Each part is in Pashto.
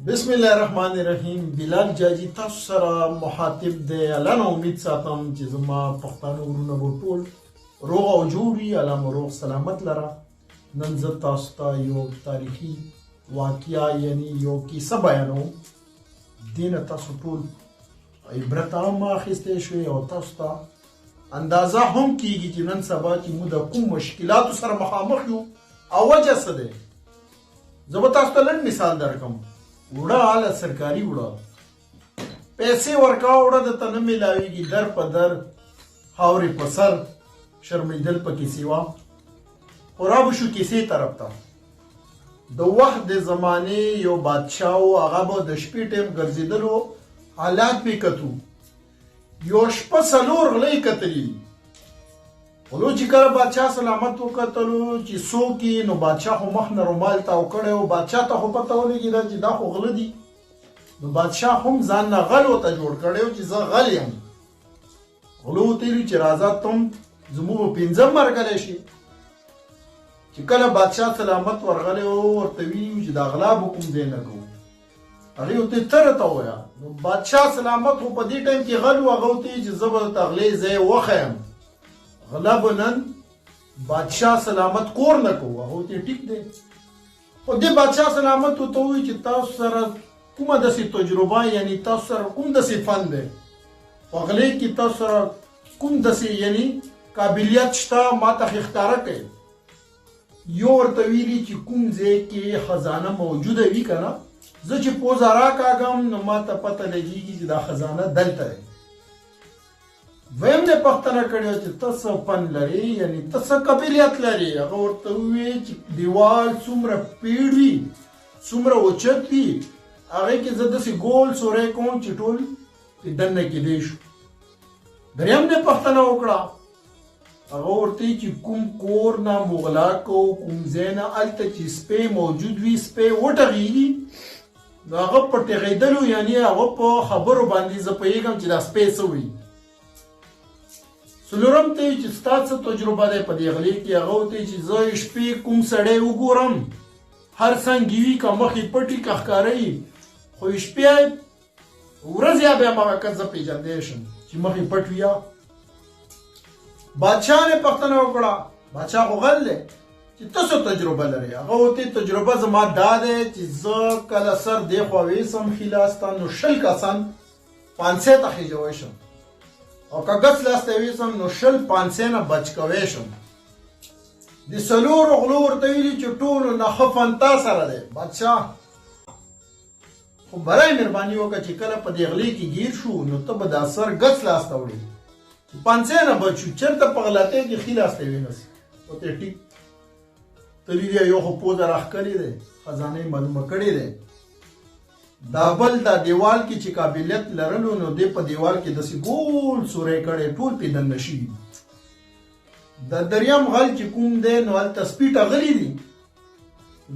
بسم الله الرحمن الرحیم. بلال جاجي تاسو سره مخاطب دی. الله نه امید ساتم چې زما پښتانه ورونه به ټول روغ او جوړ وي. الله مو روغ سلامت لره. نن زه تاسو ته یو تاریخي واقعه یعنی یو کیسه بیانوم. دې نه تاسو ټول عبرت هم اخیستی شوئ او تاسو ته اندازه هم کیږي چې نن سبا چې موږ د کوم مشکلاتو سره مخامخ یو او وجه څه دی. زه به تاسو ته لږ مثال درکړم. وړه حاله سرکاري وړه پیسې ورکوه، وړه درته نه میلاویږي، در په در خاورې په سر شرمېدل پکې سیوا. خو را به شو کیسې طرف ته. د وخت د زمانې یو بادشاه و، هغه به د شپې ټیم ګرځېدلو حالات پې کتو. یو شپه 4 غلۍ کتلي. غلو چې کله بادشاه سلامت وکتلو چې څوک یې، نو بادشاه خو مخ نه رومال تاو کړی و. بادشاه ته خو پته ولګېده چې دا خو غله دي. نو بادشاه هم ځان نه غل ورته جوړ کړی و چې زه غل یم. غلو ورته ویلي چې راځه تم زموږ به 5 مرګلی شي. چې کله بادشاه سلامت ورغلی و، ورته ویلي و چې دا غلا به کوم ځای نه کوو. هغې ورته ته راته ووایه. نو بادشاه سلامت خو په دې ټایم کې غل و. هغه ورته ویلي چې زه به درته غلې ځای وښیم، غلا به نن بادشاه سلامت کور نه کوو. هغه ورته ټیک دی. خو دې بادشاه سلامت ورته ووایي چې تاسو سره کومه داسې تجربه، یعنی تاسو سره کوم داسې فن دی، په غلې کې تاسو سره کوم داسې یعنی قابلیت شته، ما ته ښکاره کړئ. یو ورته ویلي چې کوم ځای کې خزانه موجوده وي که نه، زه چې پوزه راکاږم نو ما ته پته لګېږي چې دا خزانه دلته دی. ویم دې پوښتنه کړې وه چې ته څه فن لرې، یعنی ته څه قابلیت لرې. هغه ورته وویل چې دیوال څومره پیړ وي، څومره اوچت وي، هغې کې زه داسې ګول سوری کوم چې ټول پې دننه کېدی شو. دریم دې پوښتنه وکړه. هغه ورته چې کوم کور نه مغلا کوو، کوم ځای نه هلته چې سپی موجود وي، سپی وټغېږي، نو هغه په ټغېدلو یعنی هغه په خبرو باندې زه پوهېږم چې دا سپی څه وایي. څلورم ته چې ستا څه تجربه دی په دې غلې کې. هغه ورته چې زه شپې کوم سړی وګورم، هر څنګ وي، که مخ یې پټ وي که ښکاره وي، خو شپې ورځې بیا هماغه کس زه پېژندی شم چې مخ یې پټ وي. بادشاه نه پوښتنه وکړه. بادشاه خو غل دی چې ته څه تجربه لرې. هغه ورته تجربه زما دا دی چې زه کله سر دې خوا ویسم ښي لاس ته، نو 20 کسان 500 ته خېژوی شم، او که ګس لاس ته ویسم نو 20 500 نه بچ کوی شم. د 4 غلو ورته ویلي چې ټولو نه ښه فن تا سره دی. بادشاه خو برای مهرباني وکړه چې کله په دې غلې کې ګیر شو نو ته به دا سر ګس لاس ته وړې، 500 نه بچو، چېرته په غلطۍ کې ښي لاس ته وینسي. ورته ټیک ته ویلي یو خو پوزه راښکلې دی، خزانه یې معلومه کړې دی. دا بل دا دیوال کې چې قابلیت لرلو، نو دې په دیوال کې داسې ګول سوری کړی، ټول پې دننه شوي. د دریم غل چې کوم دی نو هلته سپي ټغلي دي.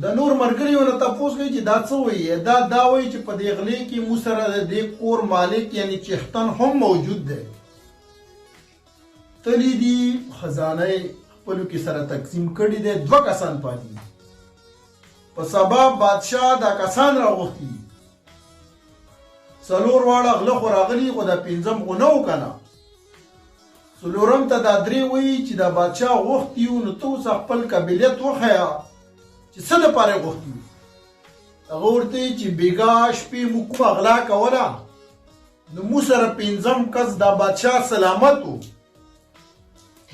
د نور ملګریو نه تپوس کوي چې دا څه وایي. دا وایي چې په دې غلې کې موږ سره د دې کور مالک یعنی چښتن هم موجود دی. تلي دي خزانه یې خپلو کې سره تقسیم کړي دی. 2 کسان پاتې دي. په سبا بادشاه دا کسان راغوښتي. 4 واړه غله خو راغلي، خو دا 5م خو نه و که نه. 4م ته دا 3 وایي چې دا بادشاه غوښتي وو، نو ته اوس خپل قابلیت وښیه چې څه دپاره یې غوښتي وو. هغه ورته وایي چې بېګا شپې موږ کومه غلا کوله، نو موږ سره 5م کس دا بادشاه سلامت و.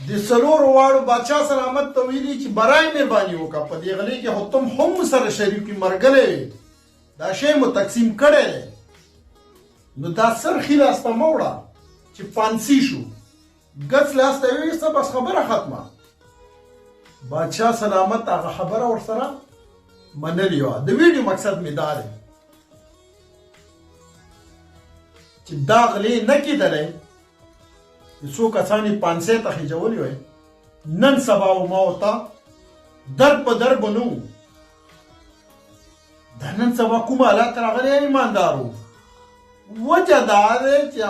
د 4 واړو بادشاه سلامت ته ویلي چې برای مهرباني وکړه، په دې غلې کې خو تم هم سره شریک وي، مرګلی وې، دا شی مو تقسیم کړی دی، نو دا سر ښي لاس ته مه وړه چې فانسي شو، ګس لاس ته ویسته، بس خبره ختمه. بادشاه سلامت هغه خبره ورسره منلې وه. د ویډیو مقصد مې دا دی چې دا غلې نه کېدلی څو کسان یې 500 ته خېژولي وی. نن سبا و ما ورته در په در به نه وو. دا نن سبا کوم حالات راغلی ایماندارو. وجه دا دی چې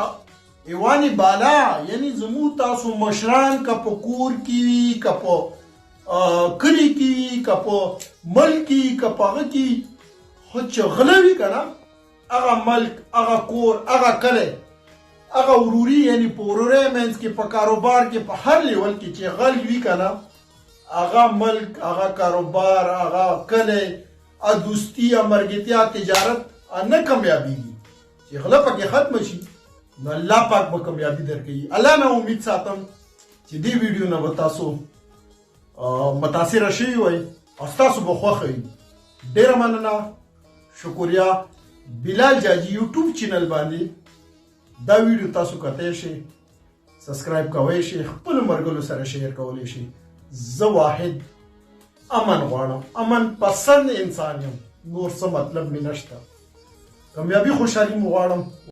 ایوانې بالا یعنی زموږ تاسو مشران که په کور کې وي، که په کلي کې وي، که په ملک کې، که په هغه کې خو چې غله وي که نه هغه ملک هغه کور هغه کلی هغه وروري یعنی په ورورۍ منځ کې په کاروبار کې په هر لیول کې چې غل وي که نه هغه ملک هغه کاروبار هغه کلی دوستي مرګتیا تجارت نه کامیابیږي چې غله پکې ختم شي نو الله پاک به کامیابی درکوي. الله نه امید ساتم چې دې ویډیو نه به تاسو متاثره شوي وئ او ستاسو به خوښه وي. ډېره مننه، شکریه. بلال جاجي یوټیوب چینل باندې دا ویډیو تاسو کتلی شئ، سبسکرایب کوئ شئ، خپلو ملګرو سره شیر کولی شئ. زه واحد امن غواړم، امن پسند انسان یم، نور څه مطلب مې نشته. کامیابي خوشحالي مې غواړم.